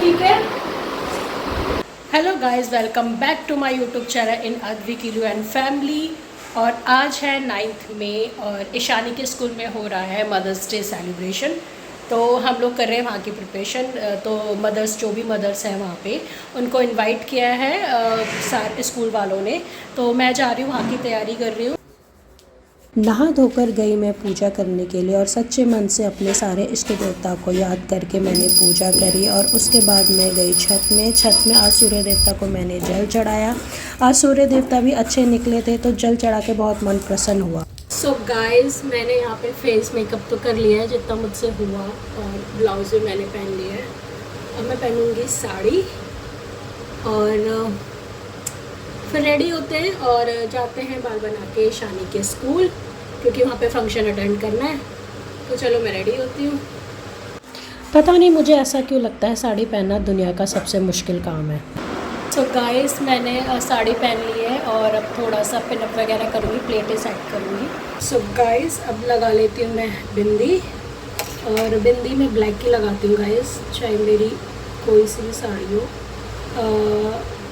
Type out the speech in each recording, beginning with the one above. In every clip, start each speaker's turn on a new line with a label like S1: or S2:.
S1: ठीक है। Hello guys, welcome back to my YouTube channel in Advi Kilu and family. और आज है 9 मई और ईशानी के स्कूल में हो रहा है मदर्स डे सेलिब्रेशन। तो हम लोग कर रहे हैं वहाँ की प्रिपरेशन। तो मदर्स जो भी मदर्स हैं वहाँ पे उनको इनवाइट किया है सारे स्कूल वालों ने। तो मैं जा रही हूँ, वहाँ की तैयारी कर रही हूँ।
S2: नहा धोकर गई मैं पूजा करने के लिए और सच्चे मन से अपने सारे इष्ट देवता को याद करके मैंने पूजा करी। और उसके बाद मैं गई छत में आज सूर्य देवता को मैंने जल चढ़ाया। आज सूर्य देवता भी अच्छे निकले थे तो जल चढ़ा के बहुत मन प्रसन्न हुआ।
S1: सो गाइस, मैंने यहाँ पे फेस मेकअप तो कर लिया है जितना मुझसे हुआ, और ब्लाउज भी मैंने पहन लिया है। अब मैं पहनूँगी साड़ी और फिर रेडी होते हैं और जाते हैं बाल बना के ईशानी के स्कूल, क्योंकि वहाँ पे फंक्शन अटेंड करना है। तो चलो मैं रेडी होती हूँ।
S2: पता नहीं मुझे ऐसा क्यों लगता है साड़ी पहनना दुनिया का सबसे मुश्किल काम है।
S1: सो गाइस, मैंने साड़ी पहन ली है और अब थोड़ा सा पिनअप वगैरह करूँगी, प्लेटें सेट करूँगी। सो गाइस, अब लगा लेती हूँ मैं बिंदी, और बिंदी मैं ब्लैक की लगाती हूँ गाइस, चाहे मेरी कोई सी भी साड़ी हो।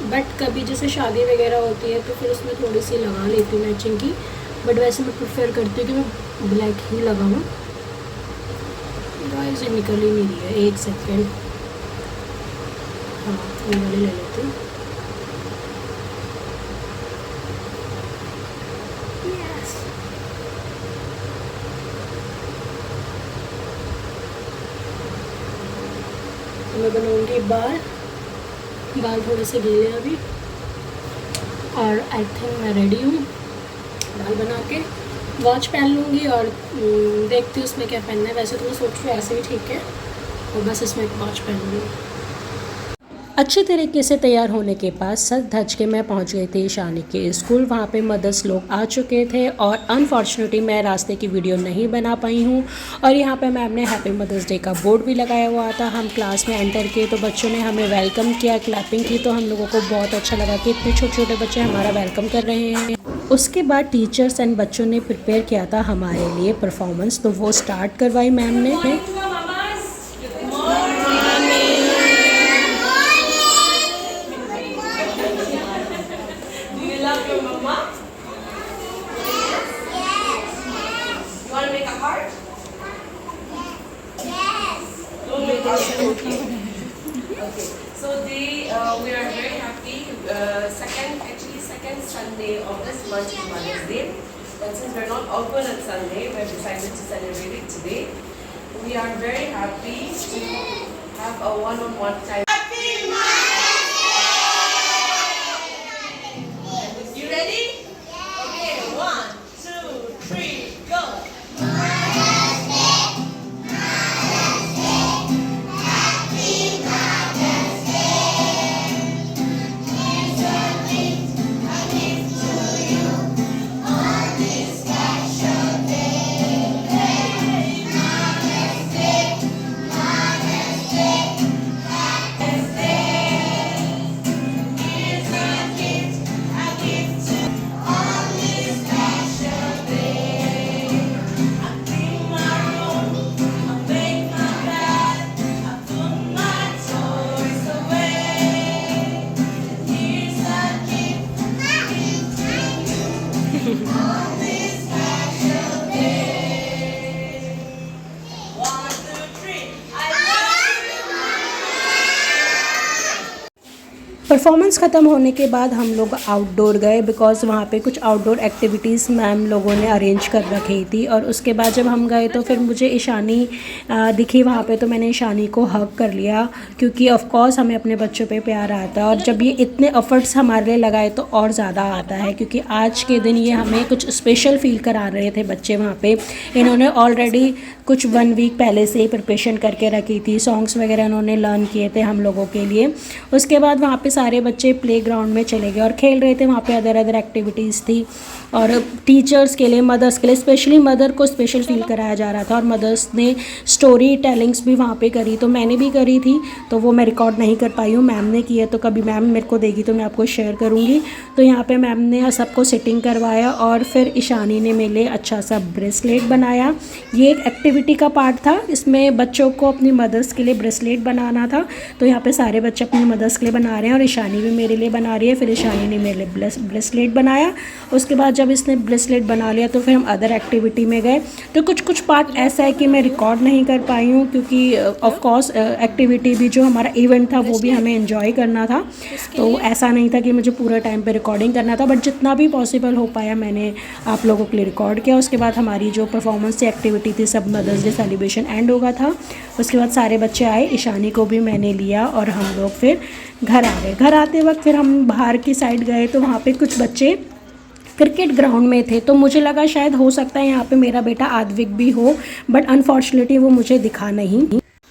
S1: बट कभी जैसे शादी वगैरह होती है तो फिर उसमें थोड़ी सी लगा लेती हूँ मैचिंग की। बट वैसे मैं प्रेफर करती हूँ कि मैं ब्लैक ही लगाऊँ। गाइस, ये निकल ही नहीं रही है, एक सेकेंड। हाँ, ये वाली ले लेती हूँ। मैं बनाऊँगी बाल थोड़े से गीले हैं अभी, और आई थिंक मैं रेडी हूँ। बाल बना के वॉच पहन लूँगी और देखती हूँ उसमें क्या पहनना है। वैसे तो मैं सोच रही हूँ ऐसे ही ठीक है, और बस इसमें एक वॉच पहन लूँगी।
S2: अच्छे तरीके से तैयार होने के बाद सज धज के मैं पहुंच गई थी ईशानी के स्कूल। वहाँ पे मदर्स लोग आ चुके थे और अनफॉर्चुनेटली मैं रास्ते की वीडियो नहीं बना पाई हूँ। और यहाँ पे मैम ने हैप्पी मदर्स डे का बोर्ड भी लगाया हुआ था। हम क्लास में एंटर किए तो बच्चों ने हमें वेलकम किया, क्लैपिंग की, तो हम लोगों को बहुत अच्छा लगा कि इतने छोटे छोटे बच्चे हमारा वेलकम कर रहे हैं। उसके बाद टीचर्स एंड बच्चों ने प्रिपेयर किया था हमारे लिए परफॉर्मेंस, तो वो स्टार्ट करवाई मैम ने।
S3: Okay, so we are very happy. Second Sunday of this month is Mother's Day. But since we're not open on Sunday, we have decided to celebrate it today. We are very happy to have a one-on-one time. You ready? Okay, 1, 2, 3, go.
S2: Performance ख़त्म होने के बाद हम लोग outdoor गए, because वहाँ पे कुछ आउटडोर एक्टिविटीज़ मैम लोगों ने अरेंज कर रखी थी। और उसके बाद जब हम गए तो फिर मुझे ईशानी दिखी वहाँ पे, तो मैंने ईशानी को हग कर लिया, क्योंकि ऑफ कोर्स हमें अपने बच्चों पे प्यार आता है। और जब ये इतने एफर्ट्स हमारे लिए लगाए तो और ज़्यादा आता है, क्योंकि आज के दिन ये हमें कुछ स्पेशल फील करा रहे थे बच्चे वहाँ पे। इन्होंने ऑलरेडी कुछ 1 वीक पहले से ही प्रिपरेशन करके रखी थी, सॉन्ग्स वगैरह इन्होंने लर्न किए थे हम लोगों के लिए। उसके बाद वहाँ पे सारे बच्चे प्लेग्राउंड में चले गए और खेल रहे थे। वहाँ पे अदर एक्टिविटीज़ थी और टीचर्स के लिए, मदर्स के लिए, स्पेशली मदर को स्पेशल फील कराया जा रहा था और मदर्स ने स्टोरी टेलिंग्स भी वहाँ पे करी, तो मैंने भी करी थी, तो वो मैं रिकॉर्ड नहीं कर पाई हूँ, मैम ने की है, तो कभी मैम मेरे को देगी तो मैं आपको शेयर करूँगी। तो यहाँ पे मैम ने सबको सिटिंग करवाया और फिर ईशानी ने मेरे लिए अच्छा सा ब्रेसलेट बनाया। ये एक एक्टिविटी का पार्ट था, इसमें बच्चों को अपनी मदर्स के लिए ब्रेसलेट बनाना था। तो यहाँ पे सारे बच्चे अपनी मदर्स के लिए बना रहे हैं और ईशानी भी मेरे लिए बना रही है। फिर ईशानी ने मेरे लिए ब्रेसलेट बनाया। उसके बाद जब इसने ब्रेसलेट बना लिया तो फिर हम अदर एक्टिविटी में गए। तो कुछ पार्ट ऐसा है कि मैं रिकॉर्ड नहीं कर पाई हूँ क्योंकि ऑफ कोर्स एक्टिविटी भी जो हमारा इवेंट था वो भी हमें एंजॉय करना था, तो ऐसा नहीं था कि मुझे पूरा टाइम पे रिकॉर्डिंग करना था, बट जितना भी पॉसिबल हो पाया मैंने आप लोगों के लिए रिकॉर्ड किया। उसके बाद हमारी जो परफॉर्मेंस थी, एक्टिविटी थी, सब मदर्स डे सेलिब्रेशन एंड होगा था। उसके बाद सारे बच्चे आए, ईशानी को भी मैंने लिया और हम लोग फिर घर आ गए। घर आते वक्त फिर हम बाहर की साइड गए तो वहाँ पे कुछ बच्चे क्रिकेट ग्राउंड में थे, तो मुझे लगा शायद हो सकता है यहाँ पे मेरा बेटा आद्विक भी हो, बट अनफॉर्चुनेटली वो मुझे दिखा नहीं।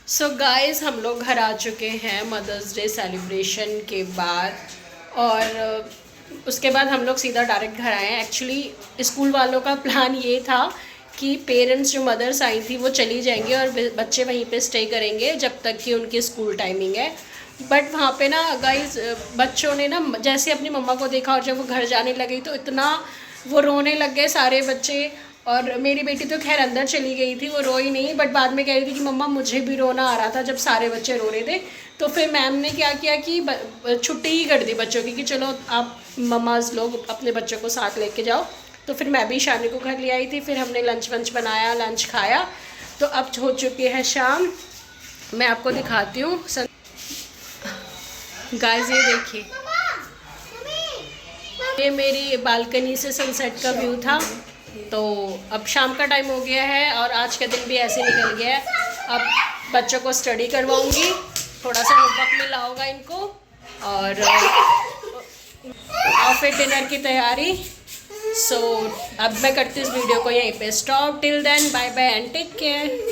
S1: सो गाइस, हम लोग घर आ चुके हैं मदर्स डे सेलिब्रेशन के बाद और उसके बाद हम लोग सीधा डायरेक्ट घर आए हैं। एक्चुअली स्कूल वालों का प्लान ये था कि पेरेंट्स जो मदर्स आई थी वो चली जाएंगे और बच्चे वहीं पे स्टे करेंगे जब तक कि उनकी स्कूल टाइमिंग है। बट वहाँ पे ना गाइस, बच्चों ने ना जैसे अपनी मम्मा को देखा और जब वो घर जाने लगी तो इतना वो रोने लग गए सारे बच्चे। और मेरी बेटी तो खैर अंदर चली गई थी, वो रोई नहीं, बट बाद में कह रही थी कि मम्मा मुझे भी रोना आ रहा था जब सारे बच्चे रो रहे थे। तो फिर मैम ने क्या किया कि छुट्टी ही कर दी बच्चों की कि चलो आप मम्माज लोग अपने बच्चों को साथ लेके जाओ। तो फिर मैं भी ईशानी को घर ले आई थी, फिर हमने लंच वंच बनाया, लंच खाया। तो अब हो चुकी है शाम, मैं आपको दिखाती हूँ। गाइस ये देखिए, ये मेरी बालकनी से सनसेट का व्यू था। तो अब शाम का टाइम हो गया है और आज का दिन भी ऐसे निकल गया है। अब बच्चों को स्टडी करवाऊंगी, थोड़ा सा होमवर्क मिला होगा इनको और फिर डिनर की तैयारी। सो अब मैं करती हूँ इस वीडियो को यहीं पे stop. Till then bye bye and take care.